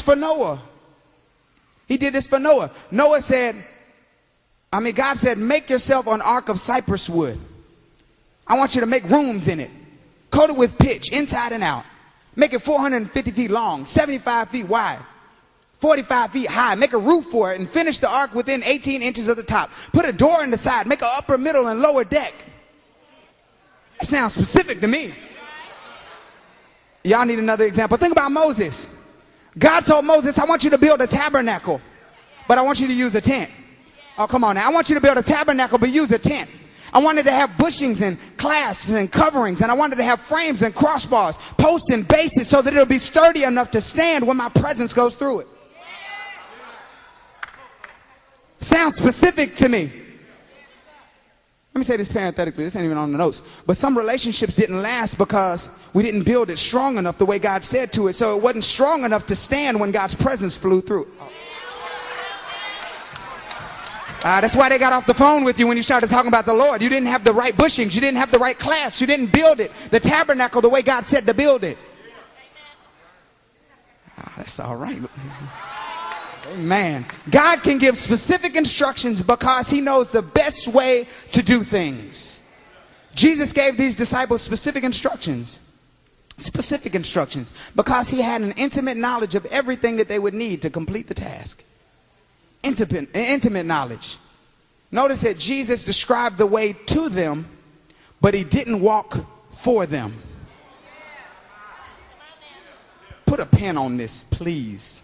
for Noah. He did this for Noah. Noah said, God said, make yourself an ark of cypress wood. I want you to make rooms in it. Coat it with pitch, inside and out. Make it 450 feet long, 75 feet wide, 45 feet high. Make a roof for it and finish the ark within 18 inches of the top. Put a door in the side. Make an upper, middle, and lower deck. That sounds specific to me. Y'all need another example. Think about Moses. God told Moses, I want you to build a tabernacle, but I want you to use a tent. Oh, come on now. I want you to build a tabernacle, but use a tent. I wanted to have bushings and clasps and coverings, and I wanted to have frames and crossbars, posts and bases, so that it'll be sturdy enough to stand when my presence goes through it. Sounds specific to me. Let me say this parenthetically. This ain't even on the notes. But some relationships didn't last because we didn't build it strong enough the way God said to it. So it wasn't strong enough to stand when God's presence flew through it. That's why they got off the phone with you when you started talking about the Lord. You didn't have the right bushings. You didn't have the right clasps. You didn't build it, the tabernacle, the way God said to build it. That's all right. Amen. God can give specific instructions because he knows the best way to do things. Jesus gave these disciples specific instructions. Specific instructions. Because he had an intimate knowledge of everything that they would need to complete the task. Intimate knowledge. Notice that Jesus described the way to them, but he didn't walk for them. Put a pin on this, please.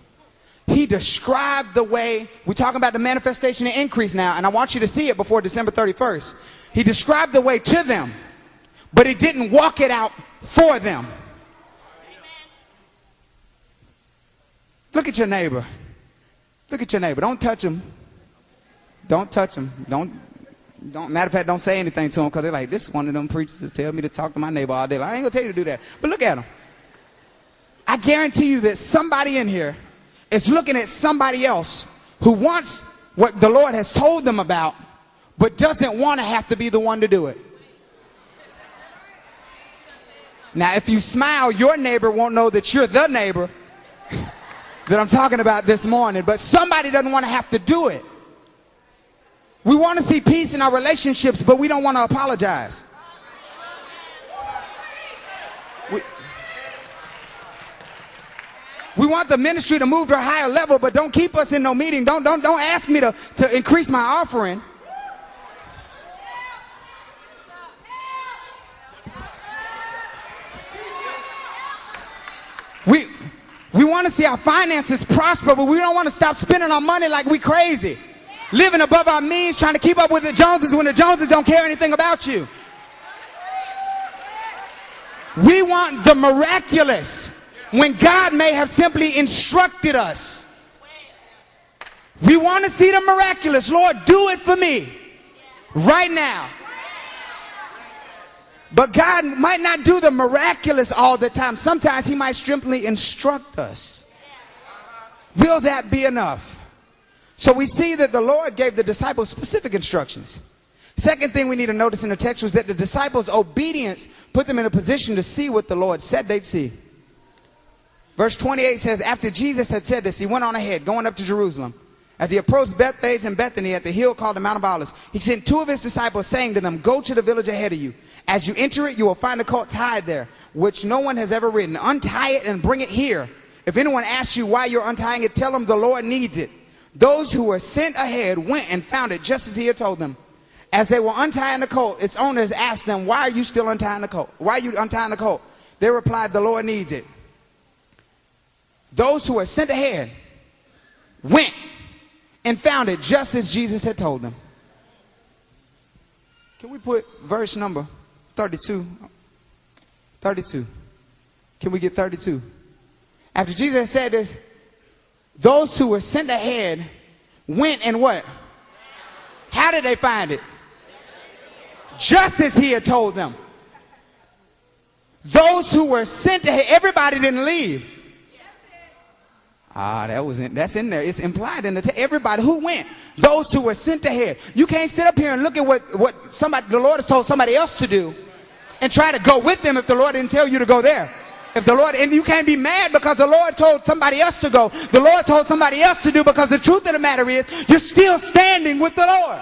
He described the way. We're talking about the manifestation and increase now, and I want you to see it before December 31st. He described the way to them, but he didn't walk it out for them. Look at your neighbor. Look at your neighbor. Don't touch him. Don't touch him. Don't. Matter of fact, don't say anything to him, because they're like, this is one of them preachers that tell me to talk to my neighbor all day. Like, I ain't gonna tell you to do that. But look at him. I guarantee you that somebody in here is looking at somebody else who wants what the Lord has told them about, but doesn't want to have to be the one to do it. Now, if you smile, your neighbor won't know that you're the neighbor that I'm talking about this morning, but somebody doesn't want to have to do it. We want to see peace in our relationships, but we don't want to apologize. We want the ministry to move to a higher level, but don't keep us in no meeting. Don't ask me to increase my offering. We want to see our finances prosper, but we don't want to stop spending our money like we crazy. Living above our means, trying to keep up with the Joneses when the Joneses don't care anything about you. We want the miraculous when God may have simply instructed us. We want to see the miraculous. Lord, do it for me right now. But God might not do the miraculous all the time. Sometimes he might simply instruct us. Will that be enough? So we see that the Lord gave the disciples specific instructions. Second thing we need to notice in the text was that the disciples' obedience put them in a position to see what the Lord said they'd see. Verse 28 says, after Jesus had said this, he went on ahead, going up to Jerusalem. As he approached Bethphage and Bethany at the hill called the Mount of Olives, he sent two of his disciples, saying to them, go to the village ahead of you. As you enter it, you will find a colt tied there, which no one has ever ridden. Untie it and bring it here. If anyone asks you why you're untying it, tell them the Lord needs it. Those who were sent ahead went and found it just as he had told them. As they were untying the colt, its owners asked them, why are you still untying the colt? Why are you untying the colt? They replied, the Lord needs it. Those who were sent ahead went and found it just as Jesus had told them. Can we put verse number 32? 32. Can we get 32? After Jesus said this, those who were sent ahead went and what? How did they find it? Just as he had told them. Those who were sent ahead, everybody didn't leave. That's in there. It's implied in the everybody who went. Those who were sent ahead. You can't sit up here and look at what the Lord has told somebody else to do and try to go with them if the Lord didn't tell you to go there. If the Lord, and you can't be mad because the Lord told somebody else to go. The Lord told somebody else to do, because the truth of the matter is you're still standing with the Lord.